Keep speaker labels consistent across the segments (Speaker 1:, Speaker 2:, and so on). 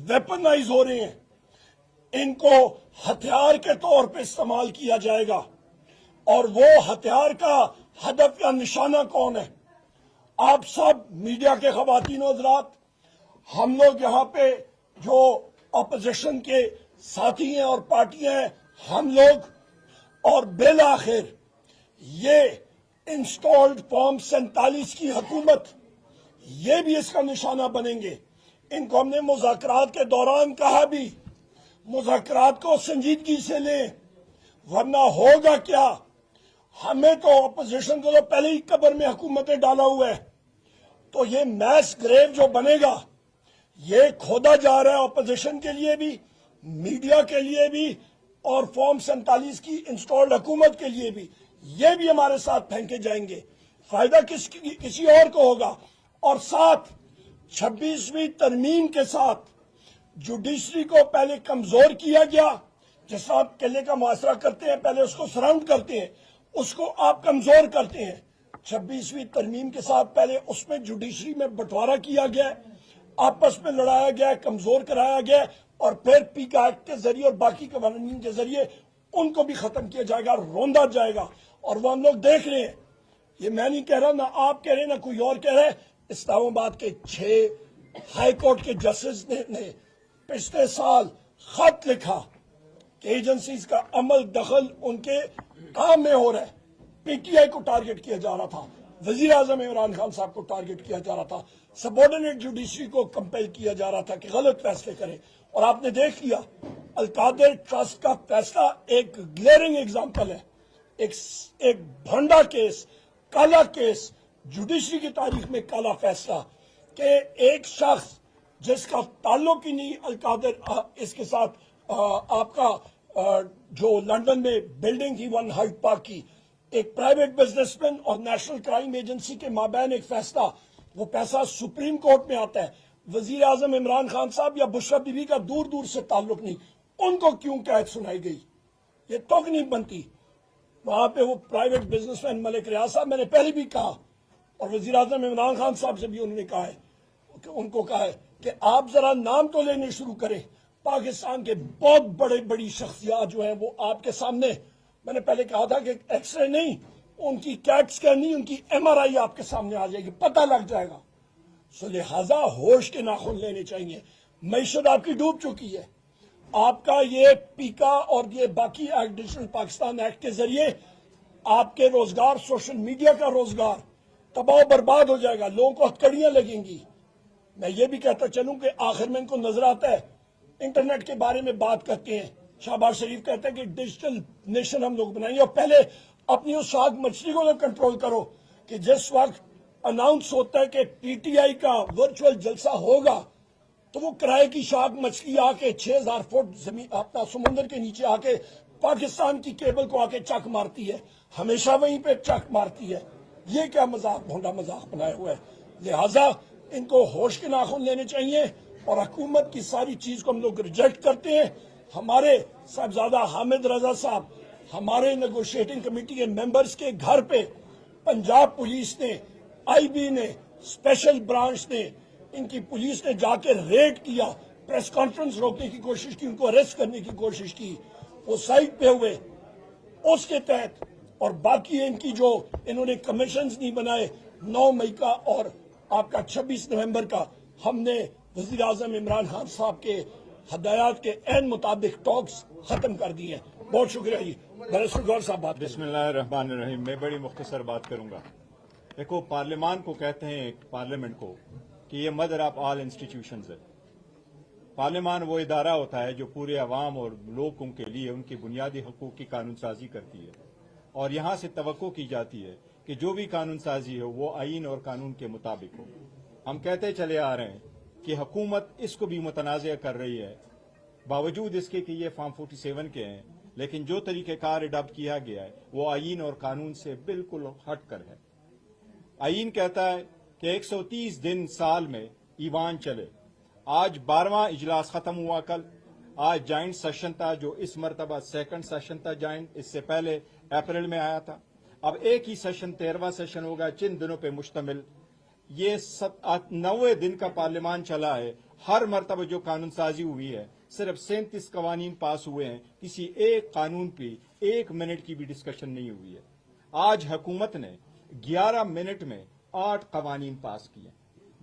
Speaker 1: Weaponise हो रहे हैं, इनको हथियार के तौर पे इस्तेमाल किया जाएगा। और वो हथियार का हदफ या निशाना कौन है? आप सब मीडिया के खवातीन और हज़रात, हम लोग यहाँ पे जो अपोजिशन के साथी हैं और पार्टियां हैं, हम लोग और बिल आखिर ये इंस्टॉल्ड फॉर्म 47 की हुकूमत, ये भी इसका निशाना बनेंगे। इनको हमने मुज़ाकरात के दौरान कहा भी, मुज़ाकरात को संजीदगी से लें, वरना होगा क्या? हमें तो अपोजिशन को तो पहले ही कब्र में हुकूमतें डाला हुआ है, तो ये मैस ग्रेव जो बनेगा, ये खोदा जा रहा है अपोजिशन के लिए भी, मीडिया के लिए भी, और फॉर्म 47 की इंस्टॉल्ड हुकूमत के लिए भी। ये भी हमारे साथ फेंके जाएंगे। फायदा किसी और को होगा। और साथ 26वीं तरमीम के साथ जुडिशरी को पहले कमजोर किया गया, जिस आप किले का मुआसरा करते हैं, पहले उसको सराउंड करते हैं, उसको आप कमजोर करते हैं। 26वीं तरमीम के साथ पहले उसमें जुडिशरी में बंटवारा किया गया, आपस में लड़ाया गया, कमजोर कराया गया, और फिर पीका एक्ट के जरिए और बाकी कवानीन के जरिए उनको भी खत्म किया जाएगा, रोंदा जाएगा। और वो हम लोग देख रहे हैं, ये मैं नहीं कह रहा, ना आप कह रहे, ना कोई और कह रहा है। इस्लामाबाद के 6 हाई कोर्ट के जजेस ने पिछले साल खत लिखा कि एजेंसीज का अमल दखल उनके काम में हो रहा है। पीटीआई को टारगेट किया जा रहा था, वजीर आजम इमरान खान साहब को टारगेट किया जा रहा था, सबऑर्डिनेट जुडिशरी को कंपेल किया जा रहा था कि गलत फैसले करें। और आपने देख लिया, अलकादिर ट्रस्ट का फैसला एक ग्लेयरिंग एग्जाम्पल है, एक भंडा केस, काला केस, जुडिशरी की तारीख में काला फैसला कि एक शख्स जिसका ताल्लुक ही नहीं अलकादिर इसके साथ, आपका जो लंदन में बिल्डिंग थी 1 हाइड पार्क की, एक प्राइवेट बिजनेसमैन और नेशनल क्राइम एजेंसी के माबैन एक फैसला, वो पैसा सुप्रीम कोर्ट में आता है। वजीर आजम इमरान खान साहब या बुशरा बीबी का दूर दूर से ताल्लुक नहीं, उनको क्यों कैद सुनाई गई? ये तक नहीं बनती। वहां पे वो प्राइवेट बिजनेसमैन मलिक रियाज साहब, मैंने पहले भी कहा, और वजीर आजम इमरान खान साहब से भी उन्होंने कहा है, उनको कहा है कि आप जरा नाम तो लेने शुरू करें। पाकिस्तान के बहुत बड़ी शख्सियत जो है वो आपके सामने, मैंने पहले कहा था कि एक्सरे नहीं, उनकी कैट स्कैन नहीं, उनकी MRI आपके सामने आ जाएगी, पता लग जाएगा। सो लिहाजा होश के नाखून लेने चाहिए। मईशत आपकी डूब चुकी है। आपका ये पीका और ये बाकी एडिशनल पाकिस्तान एक्ट के जरिए आपके रोजगार, सोशल मीडिया का रोजगार तबाह बर्बाद हो जाएगा, लोगों को हथकड़ियां लगेंगी। मैं ये भी कहता चलूं कि आखिर में इनको नजर आता है, इंटरनेट के बारे में बात करते हैं, शहबाज शरीफ कहते हैं कि डिजिटल नेशन हम लोग बनाएंगे, और पहले अपनी उस शाख मछली को तो कंट्रोल करो कि जिस वक्त अनाउंस होता है कि पीटीआई का वर्चुअल जलसा होगा, तो वो किराए की शाख मछली आके 6000 फुट जमीन अपना समुद्र के नीचे आके पाकिस्तान की केबल को आके चक मारती है, हमेशा वहीं पे चक मारती है। ये क्या मजाक, भोंडा मजाक बनाया हुआ है। लिहाजा इनको होश के नाखून लेने चाहिए, और हुकूमत की सारी चीज को हम लोग रिजेक्ट करते हैं। हमारे साहबजादा हामिद रजा साहब, हमारे नेगोशिएटिंग कमेटी के मेंबर्स के घर पे पंजाब पुलिस ने, IB ने, स्पेशल ब्रांच ने, इनकी पुलिस ने जाके रेड किया, प्रेस कॉन्फ्रेंस रोकने की कोशिश की, उनको अरेस्ट करने की कोशिश की, वो साइड पे हुए। उसके तहत और बाकी इनकी जो इन्होंने कमीशंस नहीं बनाए, 9 मई का और आपका 26 नवंबर का, हमने वजीर आजम इमरान खान साहब के हदायत के एन मुताबिक टॉक्स खत्म कर दिए हैं। बहुत शुक्रिया जी। बैरिस्टर गौर साहब बात।
Speaker 2: बिस्मिल्लाहिर्रहमानिर्रहीम। मैं बड़ी मुख्तसर बात करूंगा। देखो, पार्लियामान को कहते हैं, पार्लियामेंट को, कि ये मदर ऑफ ऑल इंस्टीट्यूशंस है। पार्लियामान वो इदारा होता है जो पूरे अवाम और लोगों के लिए उनके बुनियादी हकूक की कानून साजी करती है, और यहाँ से तवक्को की जाती है कि जो भी कानून साजी हो वो आईन और कानून के मुताबिक हो। हम कहते चले आ रहे हैं कि हुकूमत इसको भी मुतनाज़ कर रही है, बावजूद इसके कि ये फॉर्म 47 के हैं, लेकिन जो तरीक़ेकार अडॉप्ट किया गया है वो आईन और कानून से बिल्कुल हट कर है। आईन कहता है कि 130 दिन साल में ईवान चले। आज 12वां इजलास खत्म हुआ कल, आज जॉइंट सेशन था जो इस मरतबा सेकंड सेशन था जॉइंट, इससे पहले अप्रैल में आया था। अब एक ही सेशन 13वां सेशन होगा, चंद दिनों पे मुश्तमिल। ये 90 दिन का पार्लियामान चला है हर मरतबा जो कानून साजी हुई है सिर्फ 37 कवानीन पास हुए हैं, किसी एक कानून पे 1 मिनट की भी डिस्कशन नहीं हुई है। आज हुकूमत ने 11 मिनट में 8 कवानीन पास किए,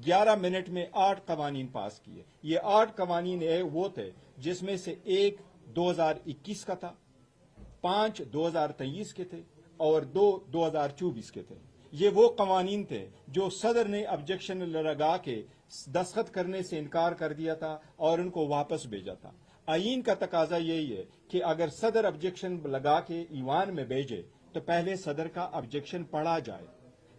Speaker 2: 11 मिनट में 8 कवानीन पास किए। ये 8 कवानीन वो थे जिसमें से एक 2021 का था, 5 2023 के थे और 2 2024 के थे। ये वो कवानीन थे जो सदर ने ऑब्जेक्शन लगा के दस्तखत करने से इनकार कर दिया था और उनको वापस भेजा था। आईन का तकाजा यही है कि अगर सदर ऑब्जेक्शन लगा के ईवान में भेजे तो पहले सदर का ऑब्जेक्शन पढ़ा जाए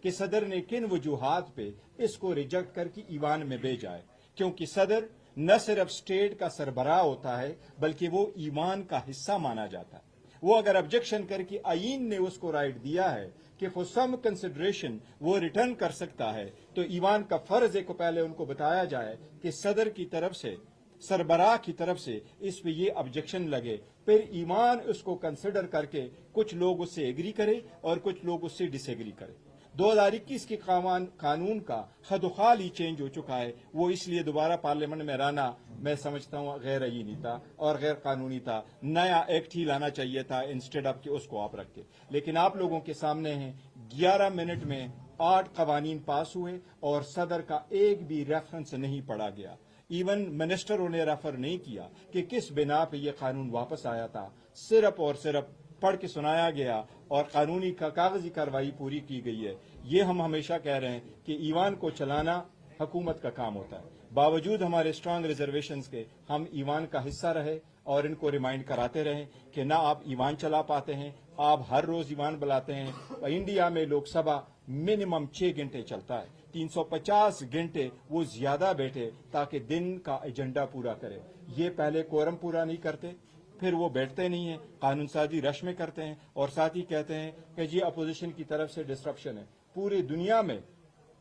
Speaker 2: कि सदर ने किन वजूहात पे इसको रिजेक्ट करके ईवान में भेजा है, क्योंकि सदर न सिर्फ स्टेट का सरबराह होता है बल्कि वो ईवान का हिस्सा माना जाता है। वो अगर ऑब्जेक्शन करके आईन ने उसको राइट दिया है कि फॉर सम कंसिडरेशन वो रिटर्न कर सकता है, तो ईवान का फर्ज है को पहले उनको बताया जाए कि सदर की तरफ से, सरबराह की तरफ से इस पे ये ऑब्जेक्शन लगे, फिर ईवान उसको कंसिडर करके कुछ लोग उससे एग्री करे और कुछ लोग उससे डिसएग्री करे। 2021 के कानून का हदुखाल ही चेंज हो चुका है। वो इसलिए दोबारा पार्लियामेंट में रहना मैं समझता हूँ गैर आईनी था और गैर कानूनी था। नया एक्ट ही लाना चाहिए था इंस्टेड ऑफ कि उसको आप रखे। लेकिन आप लोगों के सामने है 11 मिनट में 8 कवानीन पास हुए और सदर का एक भी रेफरेंस नहीं पढ़ा गया। इवन मिनिस्टरों ने रेफर नहीं किया कि किस बिना पे ये कानून वापस आया था। सिर्फ और सिर्फ पढ़ के सुनाया गया और कानूनी कागजी कार्रवाई पूरी की गई है। ये हम हमेशा कह रहे हैं कि ईवान को चलाना हुकूमत का काम होता है। बावजूद हमारे स्ट्रांग रिजर्वेशंस के हम ईवान का हिस्सा रहे और इनको रिमाइंड कराते रहे कि ना आप ईवान चला पाते हैं, आप हर रोज ईवान बुलाते हैं। इंडिया में लोकसभा मिनिमम 6 घंटे चलता है, 350 घंटे वो ज्यादा बैठे ताकि दिन का एजेंडा पूरा करे। ये पहले कोरम पूरा नहीं करते, फिर वो बैठते नहीं है, कानून साजी रश में करते हैं और साथ ही कहते हैं कि ये अपोजिशन की तरफ से डिस्ट्रप्शन है। पूरी दुनिया में,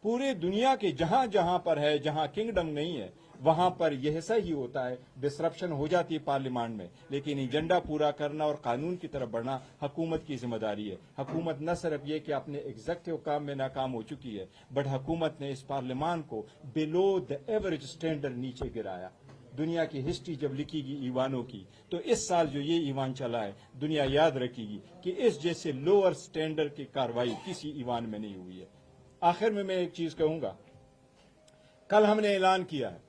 Speaker 2: पूरे दुनिया के जहां जहां पर है, जहां किंगडम नहीं है, वहां पर यह ऐसा ही होता है, डिस्ट्रप्शन हो जाती है पार्लियामेंट में। लेकिन एजेंडा पूरा करना और कानून की तरफ बढ़ना हुकूमत की जिम्मेदारी है। हुकूमत न सिर्फ ये कि अपने एग्जेक्टिव काम में नाकाम हो चुकी है, बट हुकूमत ने इस पार्लियामेंट को बिलो द एवरेज स्टैंडर्ड नीचे गिराया। दुनिया की हिस्ट्री जब लिखेगी ईवानों की, तो इस साल जो ये ईवान चला है दुनिया याद रखेगी कि इस जैसे लोअर स्टैंडर्ड की कार्रवाई किसी ईवान में नहीं हुई है। आखिर में मैं एक चीज कहूंगा, कल हमने ऐलान किया है,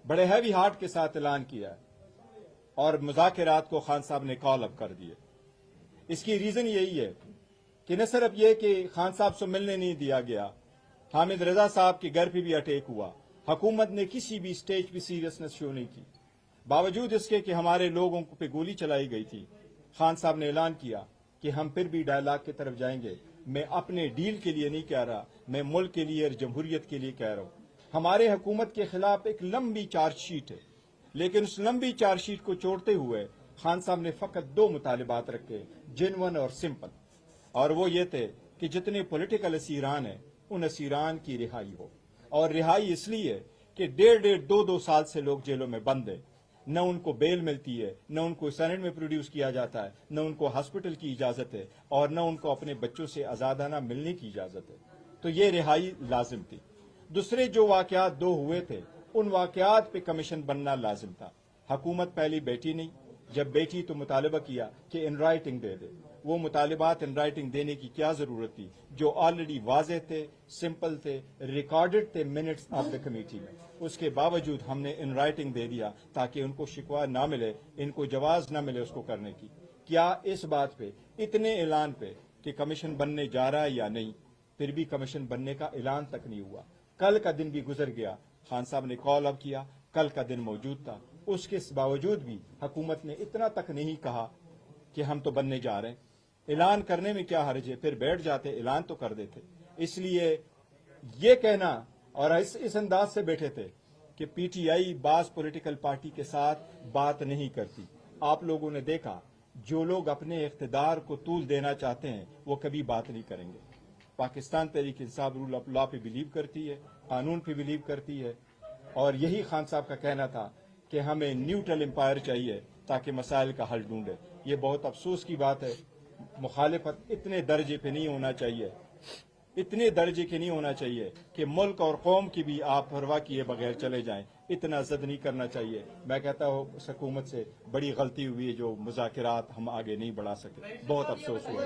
Speaker 2: बड़े हैवी हार्ट के साथ ऐलान किया है और मुज़ाकिरात को खान साहब ने कॉल अप कर दिए। इसकी रीजन यही है कि न सिर्फ ये कि खान साहब से मिलने नहीं दिया गया, हामिद रजा साहब के घर पे भी अटैक हुआ, हुकूमत ने किसी भी स्टेज पे सीरियसनेस शो नहीं की। बावजूद इसके कि हमारे लोगों पे गोली चलाई गई थी, खान साहब ने ऐलान किया कि हम फिर भी डायलॉग की तरफ जाएंगे। मैं अपने डील के लिए नहीं कह रहा, मैं मुल्क के लिए और जमहूरियत के लिए कह रहा हूं। हमारे हुकूमत के खिलाफ एक लंबी चार्जशीट है, लेकिन उस लंबी चार्जशीट को छोड़ते हुए खान साहब ने फकत 2 मुतालिबात रखे, जेन्युइन और सिंपल, और वो ये थे कि जितने पॉलिटिकल असीरान हैं उन असीरान की रिहाई हो। और रिहाई इसलिए कि 1.5-2 साल से लोग जेलों में बंद हैं, न उनको बेल मिलती है, न उनको सेनेट में प्रोड्यूस किया जाता है, न उनको हॉस्पिटल की इजाजत है और न उनको अपने बच्चों से आजादाना मिलने की इजाजत है। तो ये रिहाई लाजिम थी। दूसरे जो वाकयात 2 हुए थे, उन वाकयात पे कमीशन बनना लाजिम था। हुकूमत पहली बैठी नहीं, जब बैठी तो मुतालबा किया कि इन राइटिंग दे दे। वो मुतालिबात इन राइटिंग देने की क्या जरूरत थी जो ऑलरेडी वाजे थे, सिंपल थे, रिकॉर्डेड थे मिनट्स ऑफ द कमेटी में। उसके बावजूद हमने इन राइटिंग दे दिया ताकि उनको शिकवा ना मिले, इनको जवाज ना मिले उसको करने की। क्या इस बात पे, इतने ऐलान पे कि कमीशन बनने जा रहा है या नहीं, फिर भी कमीशन बनने का ऐलान तक नहीं हुआ। कल का दिन भी गुजर गया, खान साहब ने कॉल अप किया, कल का दिन मौजूद था, उसके बावजूद भी हुकूमत ने इतना तक नहीं कहा कि हम तो बनने जा रहे हैं। ऐलान करने में क्या हर्ज है, फिर बैठ जाते, ऐलान तो कर देते। इसलिए ये कहना, और इस अंदाज से बैठे थे कि पीटीआई बास पॉलिटिकल पार्टी के साथ बात नहीं करती। आप लोगों ने देखा, जो लोग अपने इख्तिदार को तूल देना चाहते हैं वो कभी बात नहीं करेंगे। Pakistan Tehreek Insaf rule of law पे बिलीव करती है, कानून पे बिलीव करती है, और यही खान साहब का कहना था कि हमें न्यूट्रल एम्पायर चाहिए ताकि मसाइल का हल ढूंढे। ये बहुत अफसोस की बात है, मुखालिफत इतने दर्जे पे नहीं होना चाहिए, इतने दर्जे के नहीं होना चाहिए कि मुल्क और कौम की भी आप परवाह किए बगैर चले जाएं। इतना जद नहीं करना चाहिए। मैं कहता हूँ इस हुकूमत से बड़ी गलती हुई है जो मुज़ाकरात हम आगे नहीं बढ़ा सके, बहुत अफसोस हुआ।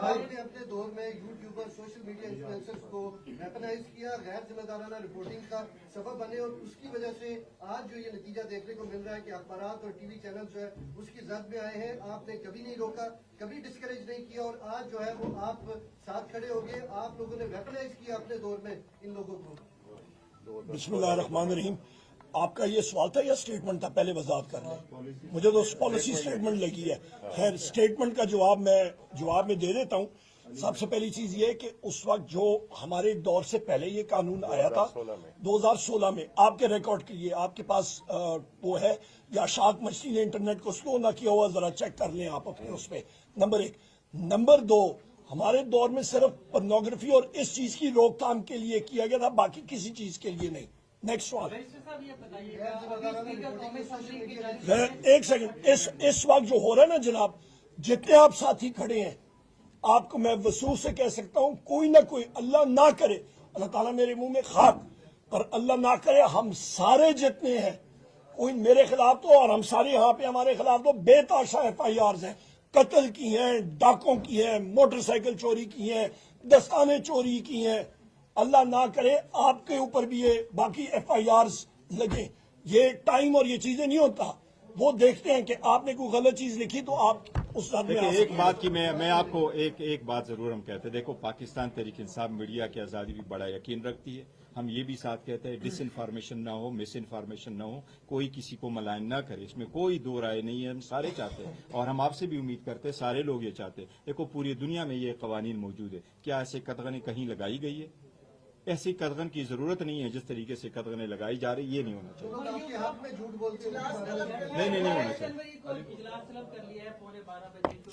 Speaker 3: आपने अपने दौर में यूट्यूबर, सोशल मीडिया इन्फ्लुएंसर्स को वेपनाइज किया, गैर जिम्मेदाराना रिपोर्टिंग का सबब बने, और उसकी वजह से आज जो ये नतीजा देखने को मिल रहा है कि अखबारात और टीवी चैनल जो है उसकी जद में आए हैं। आपने कभी नहीं रोका, कभी डिस्करेज नहीं किया, और आज जो है वो आप साथ खड़े हो गए। आप लोगों ने वेपनाइज किया अपने दौर में इन लोगों को।
Speaker 1: बिस्मिल्लाहिर्रहमानिर्रहीम। आपका ये सवाल था या स्टेटमेंट था? पहले वजाहत कर लें। मुझे तो पॉलिसी स्टेटमेंट लगी है। खैर, स्टेटमेंट का जवाब में दे देता हूँ। सबसे पहली चीज ये है कि उस वक्त जो हमारे दौर से पहले ये कानून आया था 2016 में, आपके रिकॉर्ड के लिए आपके पास वो है या शाख मछली ने इंटरनेट को स्लो ना किया हुआ, जरा चेक कर लें आप अपने उस पे। नंबर 1। नंबर 2, हमारे दौर में सिर्फ पोर्नोग्राफी और इस चीज की रोकथाम के लिए किया गया था, बाकी किसी चीज के लिए नहीं। नेक्स्ट सवाल। एक सेकंड, इस वक्त जो हो रहा है ना जनाब, जितने आप साथी खड़े हैं, आपको मैं वसूल से कह सकता हूं, कोई ना कोई, अल्लाह ना करे, अल्लाह ताला मेरे मुंह में खाक, पर अल्लाह ना करे हम सारे जितने हैं, कोई मेरे खिलाफ तो और हम सारे यहाँ पे हमारे खिलाफ तो बेताशा FIRs हैं, कत्ल की हैं, डाकों की हैं, मोटरसाइकिल चोरी की हैं, दस्ताने चोरी की हैं। अल्लाह ना करे आपके ऊपर भी ये बाकी FIRs लगे। ये टाइम और ये चीजें नहीं होता, वो देखते हैं कि आपने कोई गलत चीज लिखी तो आप उस में
Speaker 2: देखिए, एक बात की मैं आपको एक बात जरूर हम कहते हैं। देखो, पाकिस्तान तहरीक इंसाफ मीडिया की आज़ादी भी बड़ा यकीन रखती है। हम ये भी साथ कहते हैं डिस इन्फॉर्मेशन ना हो, मिस इन्फॉर्मेशन ना हो, कोई किसी को मलाइन ना करे, इसमें कोई दो राय नहीं है। हम सारे चाहते हैं और हम आपसे भी उम्मीद करते हैं, सारे लोग ये चाहते हैं। देखो, पूरी दुनिया में ये कवानीन मौजूद है। क्या ऐसे कदगने कहीं लगाई गई है? ऐसी कदगन की जरूरत नहीं है। जिस तरीके से कदगने लगाई जा रही, ये नहीं होना चाहिए।
Speaker 3: आपके हक में झूठ बोलते
Speaker 2: नहीं होना चाहिए।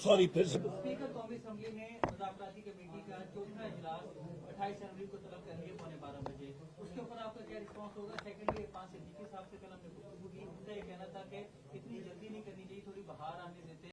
Speaker 1: सॉरी, फिर से
Speaker 4: स्पीकर कौमी असम्बली ने मुज़ाकराती कमेटी का चौथा इजलास 28 जनवरी को तलब कर लिया 12:15 बजे। उसके ऊपर आपका क्या रिस्पॉन्स होगा? सेकेंडली, 5 सिद्दीकी साहब से कल हमने गुफ्तगू की, उनका ये कहना था कि इतनी जल्दी नहीं करनी चाहिए, थोड़ी बहार आने देते।